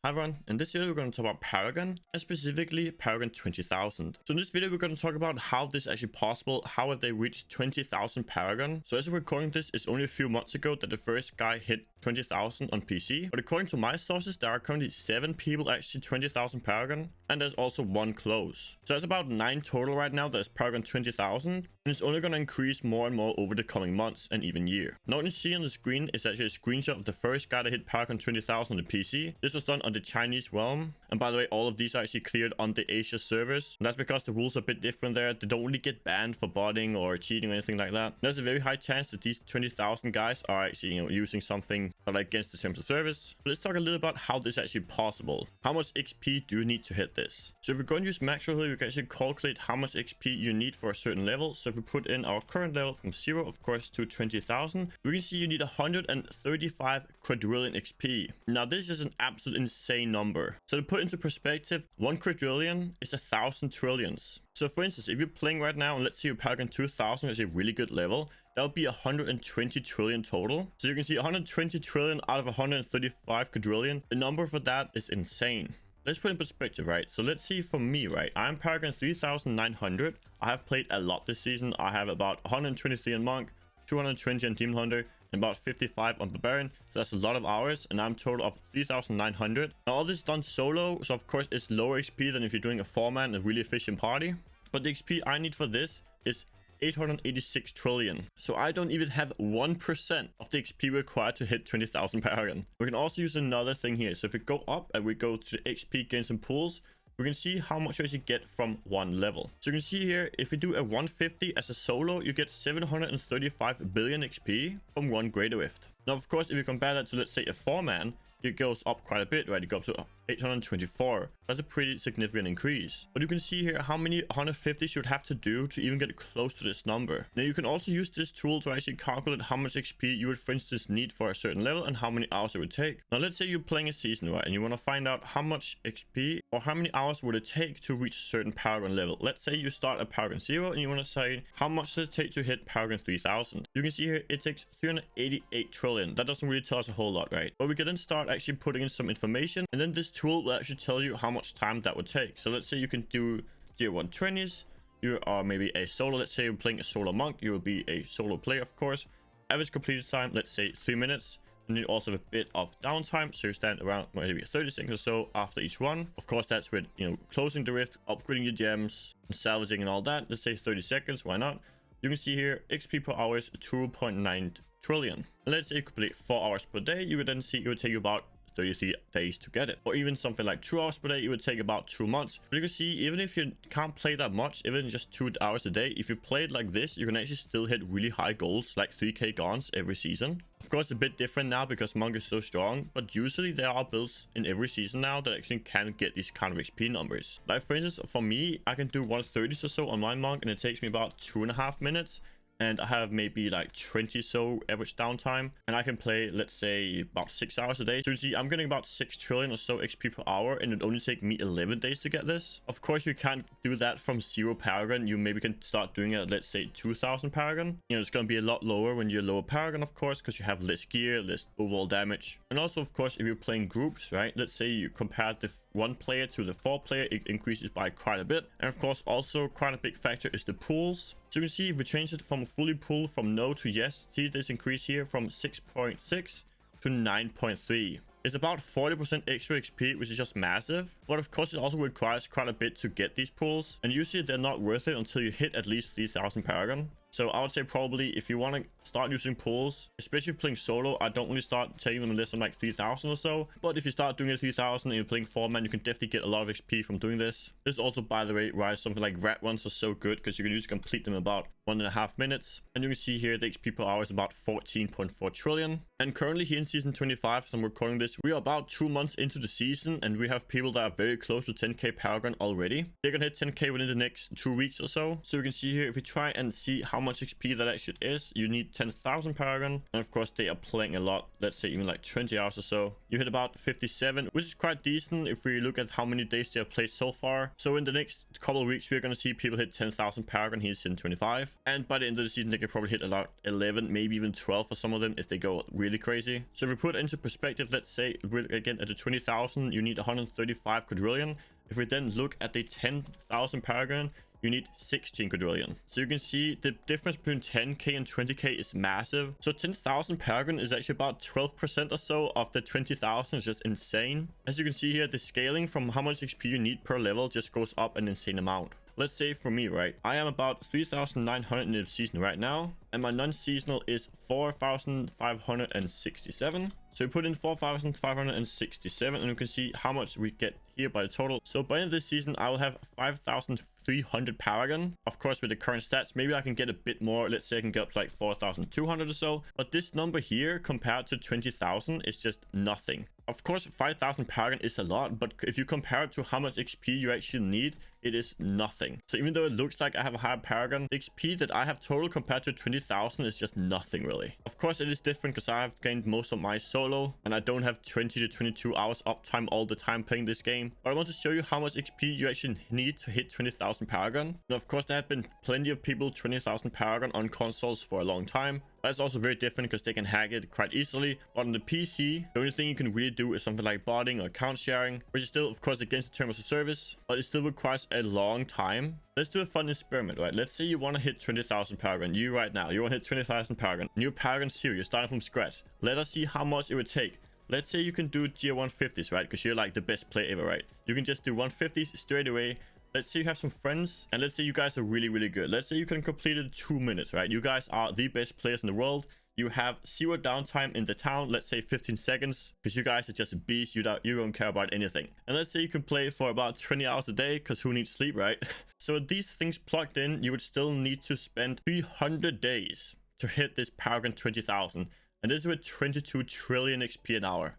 Hi everyone, in this video we're going to talk about Paragon, and specifically Paragon 20,000. So in this video we're going to talk about how this is actually possible, how have they reached 20,000 Paragon. So as we're recording this, it's only a few months ago that the first guy hit 20,000 on PC. But according to my sources, there are currently 7 people actually 20,000 Paragon, and there's also 1 close. So that's about 9 total right now that's Paragon 20,000, and it's only going to increase more and more over the coming months and even year. Now what you see on the screen is actually a screenshot of the first guy that hit Paragon 20,000 on the PC. This was done on the Chinese realm, and by the way, all of these are actually cleared on the Asia servers, and that's because the rules are a bit different there. They don't really get banned for botting or cheating or anything like that. There's a very high chance that these 20,000 guys are actually using something like against the terms of service. But let's talk a little about how this is actually possible. How much XP do you need to hit this? So if we're going to use macro here, we can actually calculate how much XP you need for a certain level. So if we put in our current level from 0 of course to 20,000, we can see you need 135 quadrillion XP. Now this is an absolute insane number. So to put into perspective, 1 quadrillion is 1,000 trillions. So for instance, if you're playing right now and let's say your Paragon 2000 is a really good level, that would be 120 trillion total. So you can see 120 trillion out of 135 quadrillion. The number for that is insane. Let's put in perspective, right? So let's see for me, right? I'm Paragon 3,900. I have played a lot this season. I have about 123 on Monk, 220 on Demon Hunter, and about 55 on Barbarian. So that's a lot of hours, and I'm total of 3,900. Now all this is done solo, so of course it's lower XP than if you're doing a 4-man, a really efficient party. But the XP I need for this is 886 trillion. So I don't even have 1% of the XP required to hit 20,000 Paragon. We can also use another thing here. So if we go up and we go to the XP gains and pools, we can see how much you actually get from one level. So you can see here, if we do a 150 as a solo, you get 735 billion XP from 1 Greater Rift. Now, of course, if you compare that to, let's say, a 4-man, it goes up quite a bit, right? It goes up to 824. That's a pretty significant increase. But you can see here how many 150s you would have to do to even get close to this number. Now you can also use this tool to actually calculate how much XP you would, for instance, need for a certain level and how many hours it would take. Now let's say you're playing a season, right? And you want to find out how much XP or how many hours would it take to reach a certain Paragon level. Let's say you start at Paragon 0 and you want to say how much does it take to hit Paragon 3000. You can see here it takes 388 trillion. That doesn't really tell us a whole lot, right? But we can then start actually putting in some information, and then this tool will actually tell you how much time that would take. So let's say you can do tier 120s. You are maybe a solo. Let's say you're playing a solo monk. You will be a solo player, of course. Average completed time, let's say 3 minutes. And you also have a bit of downtime, so you stand around maybe 30 seconds or so after each one. Of course, that's with closing the rift, upgrading your gems, and salvaging and all that. Let's say 30 seconds. Why not? You can see here XP per hour is 2.9 trillion. And let's say you complete 4 hours per day. You would then see it would take you about 33 days to get it, or even something like 2 hours per day, it would take about 2 months. But you can see, even if you can't play that much, even just 2 hours a day, if you play it like this, you can actually still hit really high goals like 3k gaunts every season. Of course, a bit different now because Monk is so strong, but usually there are builds in every season now that actually can get these kind of XP numbers. Like for instance, for me, I can do 130s or so on my Monk, and it takes me about 2.5 minutes. And I have maybe like 20 so average downtime, and I can play, let's say, about 6 hours a day. So you see, I'm getting about 6 trillion or so XP per hour, and it only take me 11 days to get this. Of course, you can't do that from 0 Paragon. You maybe can start doing it at, let's say, 2,000 Paragon. It's going to be a lot lower when you're lower Paragon, of course, because you have less gear, less overall damage. And also, of course, if you're playing groups, right? Let's say you compare the 1 player to the 4 player, it increases by quite a bit. And of course, also quite a big factor is the pools. So you can see if we change it from fully pool from no to yes, see this increase here from 6.6 to 9.3. It's about 40% extra XP, which is just massive. But of course, it also requires quite a bit to get these pools. And usually they're not worth it until you hit at least 3,000 Paragon. So I would say probably if you want to start using pools, especially if playing solo, I don't really start taking them unless I'm like 3,000 or so. But if you start doing it 3,000 and you're playing 4-man, you can definitely get a lot of XP from doing this. This is also, by the way, why something like rat runs are so good, because you can usually complete them in about 1.5 minutes. And you can see here the XP per hour is about 14.4 trillion. And currently here in season 25, as I'm recording this, we are about 2 months into the season, and we have people that are very close to 10k Paragon already. They're gonna hit 10k within the next 2 weeks or so. So you can see here, if we try and see how how much XP that actually is. You need 10,000 Paragon. And of course, they are playing a lot. Let's say even like 20 hours or so. You hit about 57, which is quite decent if we look at how many days they have played so far. So in the next couple of weeks, we're going to see people hit 10,000 Paragon. He's in 25. And by the end of the season, they could probably hit about 11, maybe even 12 for some of them if they go really crazy. So if we put it into perspective, let's say again at the 20,000, you need 135 quadrillion. If we then look at the 10,000 Paragon, you need 16 quadrillion. So you can see the difference between 10k and 20k is massive. So 10,000 Paragon is actually about 12% or so of the 20,000. It's just insane. As you can see here, the scaling from how much XP you need per level just goes up an insane amount. Let's say for me, right, I am about 3,900 in the season right now, and my non-seasonal is 4,567. So we put in 4,567, and you can see how much we get here by the total. So by the end of this season, I will have 5,300 Paragon. Of course, with the current stats, maybe I can get a bit more. Let's say I can get up to like 4,200 or so. But this number here compared to 20,000 is just nothing. Of course, 5,000 Paragon is a lot, but if you compare it to how much XP you actually need, it is nothing. So even though it looks like I have a higher Paragon, the XP that I have total compared to 20,000 is just nothing really. Of course, it is different because I have gained most of my solo and I don't have 20 to 22 hours uptime all the time playing this game. But I want to show you how much XP you actually need to hit 20,000 Paragon. And of course, there have been plenty of people 20,000 Paragon on consoles for a long time. That's also very different because they can hack it quite easily. But on the PC, the only thing you can really do is something like botting or account sharing, which is still, of course, against the terms of service, but it still requires a long time. Let's do a fun experiment, right? Let's say you want to hit 20,000 Paragon. You right now, you want to hit 20,000 Paragon. New Paragon series, you're starting from scratch. Let us see how much it would take. Let's say you can do tier 150s, right? Because you're like the best player ever, right? You can just do 150s straight away. Let's say you have some friends, and let's say you guys are really, really good. Let's say you can complete it in 2 minutes, right? You guys are the best players in the world. You have 0 downtime in the town, let's say 15 seconds, because you guys are just beasts. You don't care about anything. And let's say you can play for about 20 hours a day, because who needs sleep, right? So with these things plugged in, you would still need to spend 300 days to hit this Paragon 20,000. And this is with 22 trillion XP an hour.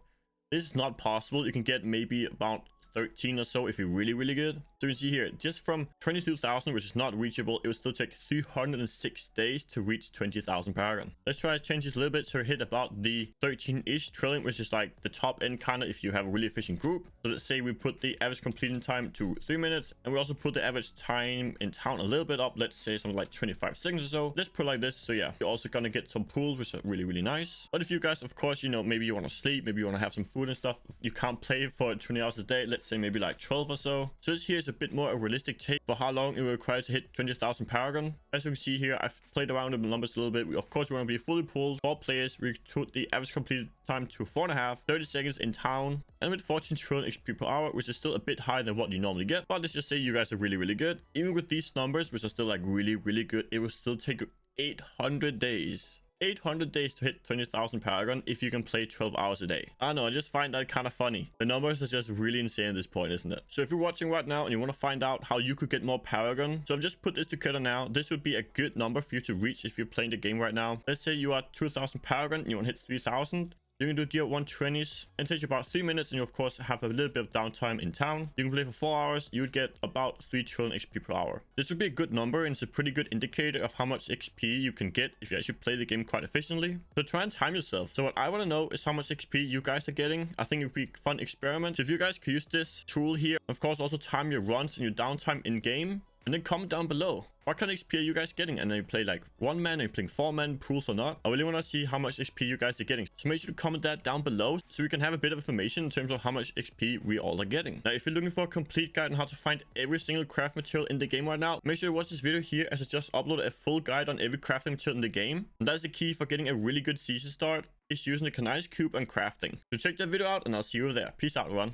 This is not possible. You can get maybe about 13 or so if you're really, really good. So you can see here, just from 22,000, which is not reachable, it will still take 306 days to reach 20,000 Paragon. Let's try to change this a little bit to hit about the 13-ish trillion, which is like the top end kind of if you have a really efficient group. So let's say we put the average completing time to 3 minutes, and we also put the average time in town a little bit up. Let's say something like 25 seconds or so. Let's put it like this. So yeah, you're also gonna get some pools, which are really, really nice. But if you guys, of course, you know, maybe you want to sleep, maybe you want to have some food and stuff, you can't play for 20 hours a day. Let's say maybe like 12 or so. So this here is a bit more a realistic take for how long it will require to hit 20,000 Paragon. As you can see here, I've played around with the numbers a little bit. Of course, we want to be fully pooled. 4 players. We put the average completed time to 4.5, 30 seconds in town, and with 14 trillion XP per hour, which is still a bit higher than what you normally get. But let's just say you guys are really, really good. Even with these numbers, which are still like really, really good, it will still take 800 days. 800 days to hit 20,000 Paragon if you can play 12 hours a day. I don't know, I just find that kind of funny. The numbers are just really insane at this point, isn't it? So if you're watching right now and you want to find out how you could get more Paragon, so I've just put this together now. This would be a good number for you to reach if you're playing the game right now. Let's say you are 2,000 Paragon and you want to hit 3,000. You can do tier 120s and take you about 3 minutes, and you of course have a little bit of downtime in town. You can play for 4 hours. You would get about 3 trillion XP per hour. This would be a good number, and it's a pretty good indicator of how much XP you can get if you actually play the game quite efficiently. So try and time yourself. So what I want to know is how much XP you guys are getting. I think it would be a fun experiment. So if you guys could use this tool here, of course also time your runs and your downtime in game, and then comment down below what kind of XP are you guys getting, and then you play like 1 man, are you playing 4 man, pools or not. I really want to see how much XP you guys are getting, so make sure to comment that down below so we can have a bit of information in terms of how much XP we all are getting. Now if you're looking for a complete guide on how to find every single craft material in the game right now, make sure to watch this video here, as I just uploaded a full guide on every crafting material in the game, and that's the key for getting a really good season start, is using the canise cube and crafting. So check that video out, and I'll see you there. Peace out, everyone.